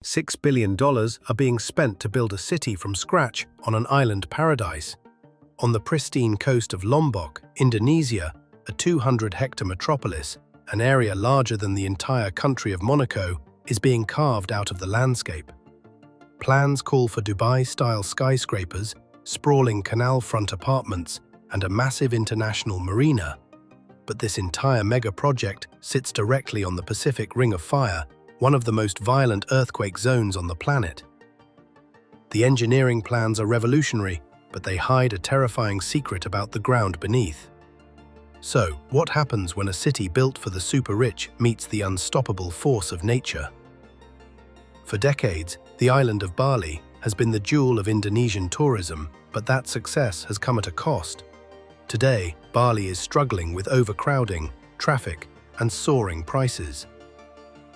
$6 billion are being spent to build a city from scratch on an island paradise. On the pristine coast of Lombok, Indonesia, a 200-hectare metropolis, an area larger than the entire country of Monaco, is being carved out of the landscape. Plans call for Dubai-style skyscrapers, sprawling canal-front apartments, and a massive international marina. But this entire mega-project sits directly on the Pacific Ring of Fire, one of the most violent earthquake zones on the planet. The engineering plans are revolutionary, but they hide a terrifying secret about the ground beneath. So, what happens when a city built for the super-rich meets the unstoppable force of nature? For decades, the island of Bali has been the jewel of Indonesian tourism, but that success has come at a cost. Today, Bali is struggling with overcrowding, traffic, and soaring prices.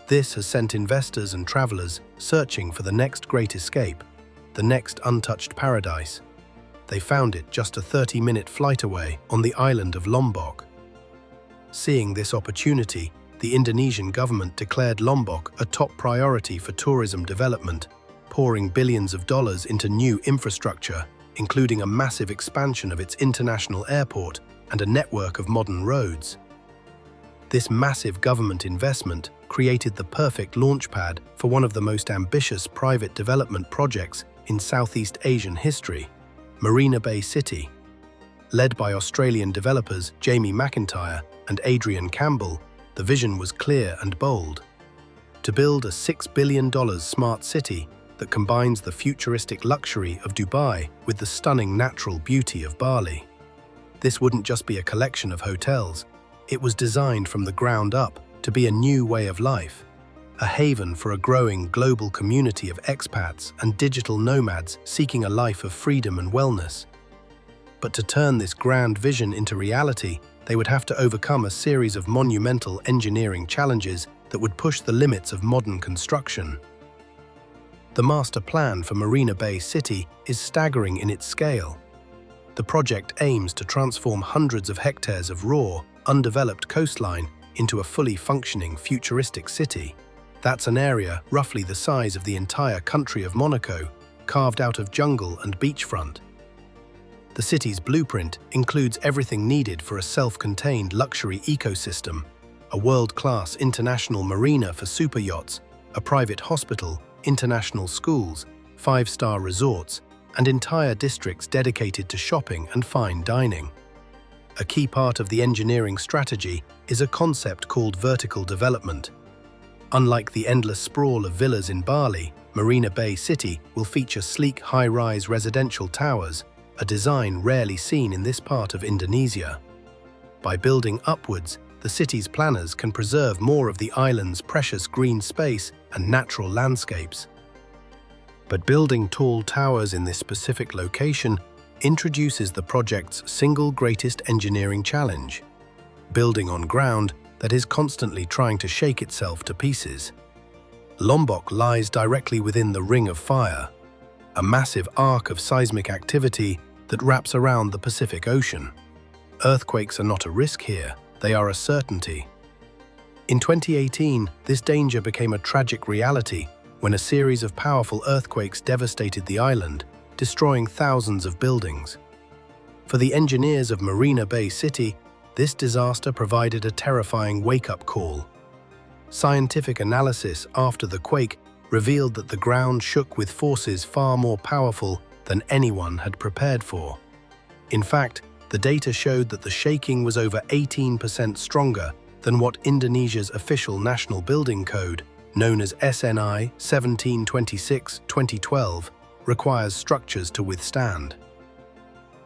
This has sent investors and travelers searching for the next great escape, the next untouched paradise. They found it just a 30-minute flight away on the island of Lombok. Seeing this opportunity, the Indonesian government declared Lombok a top priority for tourism development, pouring billions of dollars into new infrastructure, including a massive expansion of its international airport and a network of modern roads. This massive government investment created the perfect launchpad for one of the most ambitious private development projects in Southeast Asian history, Marina Bay City. Led by Australian developers Jamie McIntyre and Adrian Campbell, the vision was clear and bold: to build a $6 billion smart city that combines the futuristic luxury of Dubai with the stunning natural beauty of Bali. This wouldn't just be a collection of hotels. It was designed from the ground up to be a new way of life, a haven for a growing global community of expats and digital nomads seeking a life of freedom and wellness. But to turn this grand vision into reality, they would have to overcome a series of monumental engineering challenges that would push the limits of modern construction. The master plan for Marina Bay City is staggering in its scale. The project aims to transform hundreds of hectares of raw, undeveloped coastline into a fully functioning futuristic city. That's an area roughly the size of the entire country of Monaco, carved out of jungle and beachfront. The city's blueprint includes everything needed for a self-contained luxury ecosystem: a world-class international marina for super yachts, a private hospital, international schools, 5-star resorts, and entire districts dedicated to shopping and fine dining. A key part of the engineering strategy is a concept called vertical development. Unlike the endless sprawl of villas in Bali, Marina Bay City will feature sleek high-rise residential towers, a design rarely seen in this part of Indonesia. By building upwards, the city's planners can preserve more of the island's precious green space and natural landscapes. But building tall towers in this specific location introduces the project's single greatest engineering challenge: building on ground that is constantly trying to shake itself to pieces. Lombok lies directly within the Ring of Fire, a massive arc of seismic activity that wraps around the Pacific Ocean. Earthquakes are not a risk here, they are a certainty. In 2018, this danger became a tragic reality when a series of powerful earthquakes devastated the island, destroying thousands of buildings. For the engineers of Marina Bay City, this disaster provided a terrifying wake-up call. Scientific analysis after the quake revealed that the ground shook with forces far more powerful than anyone had prepared for. In fact, the data showed that the shaking was over 18% stronger than what Indonesia's official national building code, known as SNI 1726/2012, requires structures to withstand.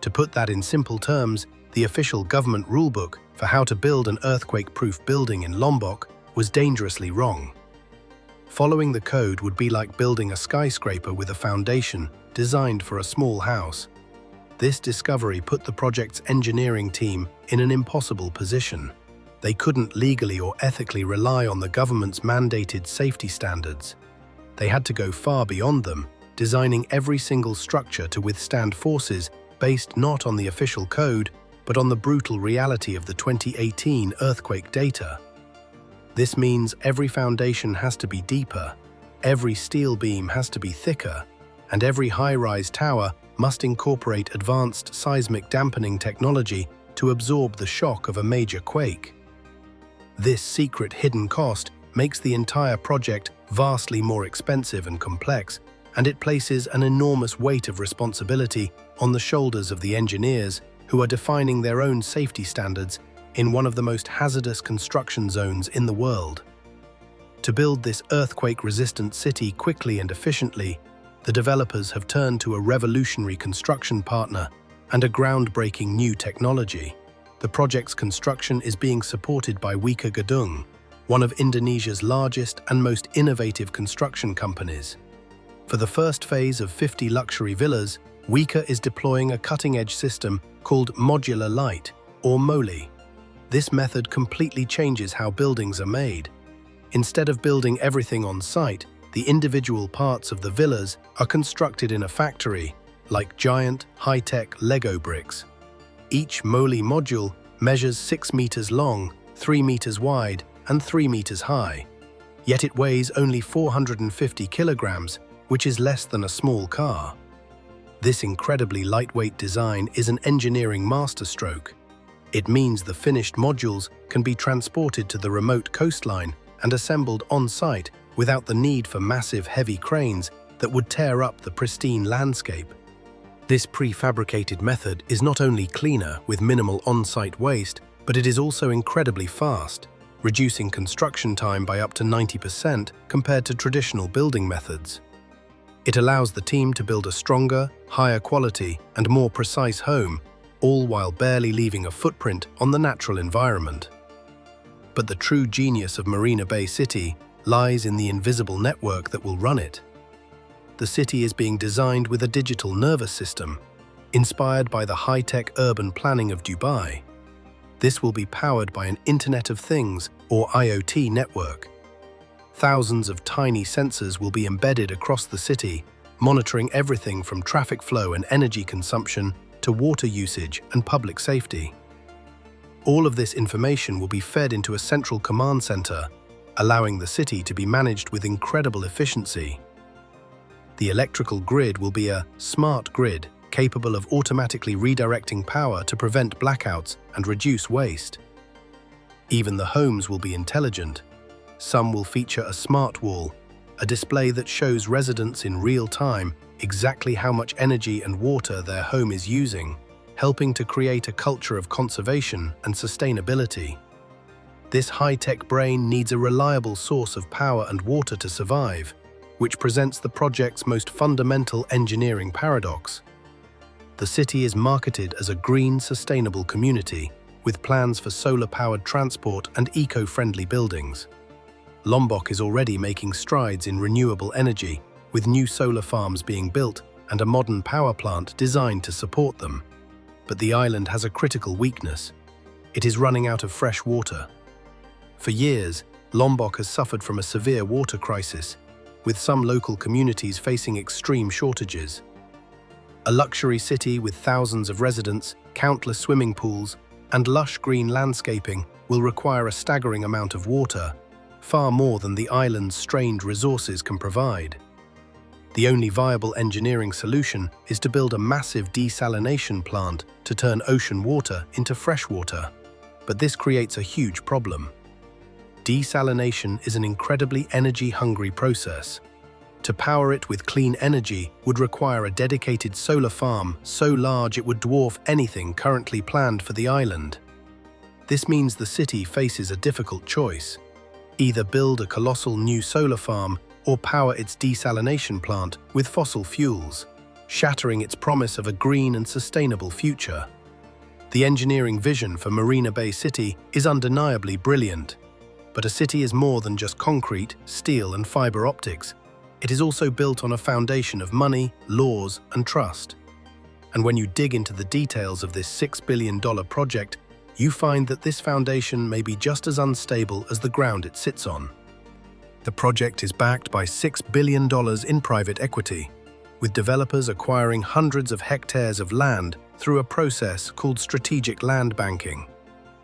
To put that in simple terms, the official government rulebook for how to build an earthquake-proof building in Lombok was dangerously wrong. Following the code would be like building a skyscraper with a foundation designed for a small house. This discovery put the project's engineering team in an impossible position. They couldn't legally or ethically rely on the government's mandated safety standards. They had to go far beyond them, designing every single structure to withstand forces based not on the official code, but on the brutal reality of the 2018 earthquake data. This means every foundation has to be deeper, Every steel beam has to be thicker, and every high-rise tower must incorporate advanced seismic dampening technology to absorb the shock of a major quake. This secret hidden cost makes the entire project vastly more expensive and complex, and it places an enormous weight of responsibility on the shoulders of the engineers who are defining their own safety standards in one of the most hazardous construction zones in the world. To build this earthquake-resistant city quickly and efficiently, the developers have turned to a revolutionary construction partner and a groundbreaking new technology. The project's construction is being supported by Wika Gedung, one of Indonesia's largest and most innovative construction companies. For the first phase of 50 luxury villas, Wika is deploying a cutting-edge system called modular light, or MOLI. This method completely changes how buildings are made. Instead of building everything on site, the individual parts of the villas are constructed in a factory, like giant, high-tech Lego bricks. Each MOLI module measures 6 meters long, 3 meters wide, and 3 meters high. Yet it weighs only 450 kilograms, which is less than a small car. This incredibly lightweight design is an engineering masterstroke. It means the finished modules can be transported to the remote coastline and assembled on-site without the need for massive heavy cranes that would tear up the pristine landscape. This prefabricated method is not only cleaner with minimal on-site waste, but it is also incredibly fast, reducing construction time by up to 90% compared to traditional building methods. It allows the team to build a stronger, higher quality, and more precise home, all while barely leaving a footprint on the natural environment. But the true genius of Marina Bay City lies in the invisible network that will run it. The city is being designed with a digital nervous system, inspired by the high-tech urban planning of Dubai. This will be powered by an Internet of Things, or IoT network. Thousands of tiny sensors will be embedded across the city, monitoring everything from traffic flow and energy consumption to water usage and public safety. All of this information will be fed into a central command center, allowing the city to be managed with incredible efficiency. The electrical grid will be a smart grid capable of automatically redirecting power to prevent blackouts and reduce waste. Even the homes will be intelligent. Some will feature a smart wall, a display that shows residents in real time exactly how much energy and water their home is using, helping to create a culture of conservation and sustainability. This high-tech brain needs a reliable source of power and water to survive, which presents the project's most fundamental engineering paradox. The city is marketed as a green, sustainable community, with plans for solar-powered transport and eco-friendly buildings. Lombok is already making strides in renewable energy, with new solar farms being built and a modern power plant designed to support them. But the island has a critical weakness. It is running out of fresh water. For years, Lombok has suffered from a severe water crisis, with some local communities facing extreme shortages. A luxury city with thousands of residents, countless swimming pools, and lush green landscaping will require a staggering amount of water, far more than the island's strained resources can provide. The only viable engineering solution is to build a massive desalination plant to turn ocean water into fresh water. But this creates a huge problem. Desalination is an incredibly energy-hungry process. To power it with clean energy would require a dedicated solar farm so large it would dwarf anything currently planned for the island. This means the city faces a difficult choice: either build a colossal new solar farm or power its desalination plant with fossil fuels, shattering its promise of a green and sustainable future. The engineering vision for Marina Bay City is undeniably brilliant, but a city is more than just concrete, steel, and fiber optics. It is also built on a foundation of money, laws, and trust. And when you dig into the details of this $6 billion project, you find that this foundation may be just as unstable as the ground it sits on. The project is backed by $6 billion in private equity, with developers acquiring hundreds of hectares of land through a process called strategic land banking.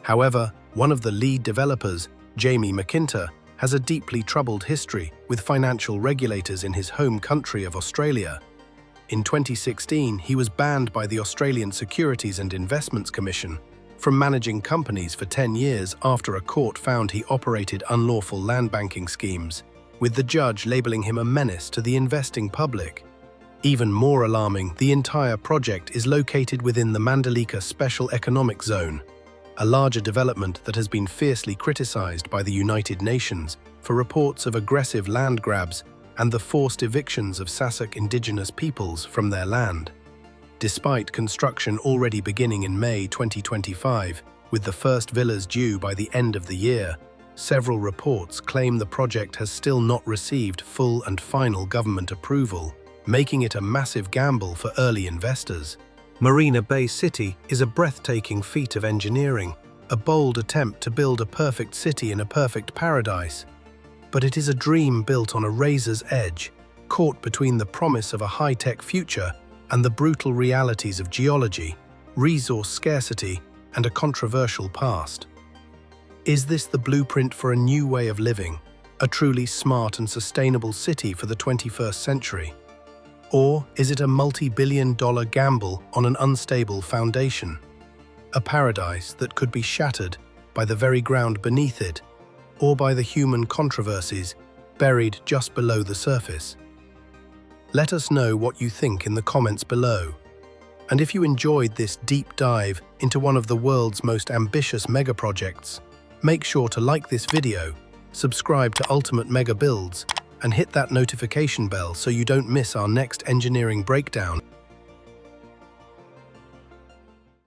However, one of the lead developers, Jamie McIntyre, has a deeply troubled history with financial regulators in his home country of Australia. In 2016, he was banned by the Australian Securities and Investments Commission from managing companies for 10 years after a court found he operated unlawful land banking schemes, with the judge labeling him a menace to the investing public. Even more alarming, the entire project is located within the Mandalika Special Economic Zone, a larger development that has been fiercely criticized by the United Nations for reports of aggressive land grabs and the forced evictions of Sasak indigenous peoples from their land. Despite construction already beginning in May 2025, with the first villas due by the end of the year, several reports claim the project has still not received full and final government approval, making it a massive gamble for early investors. Marina Bay City is a breathtaking feat of engineering, a bold attempt to build a perfect city in a perfect paradise. But it is a dream built on a razor's edge, caught between the promise of a high-tech future and the brutal realities of geology, resource scarcity, and a controversial past. Is this the blueprint for a new way of living, a truly smart and sustainable city for the 21st century? Or is it a multi-billion-dollar gamble on an unstable foundation? A paradise that could be shattered by the very ground beneath it, or by the human controversies buried just below the surface? Let us know what you think in the comments below. And if you enjoyed this deep dive into one of the world's most ambitious megaprojects, make sure to like this video, subscribe to Ultimate Mega Builds, and hit that notification bell so you don't miss our next engineering breakdown.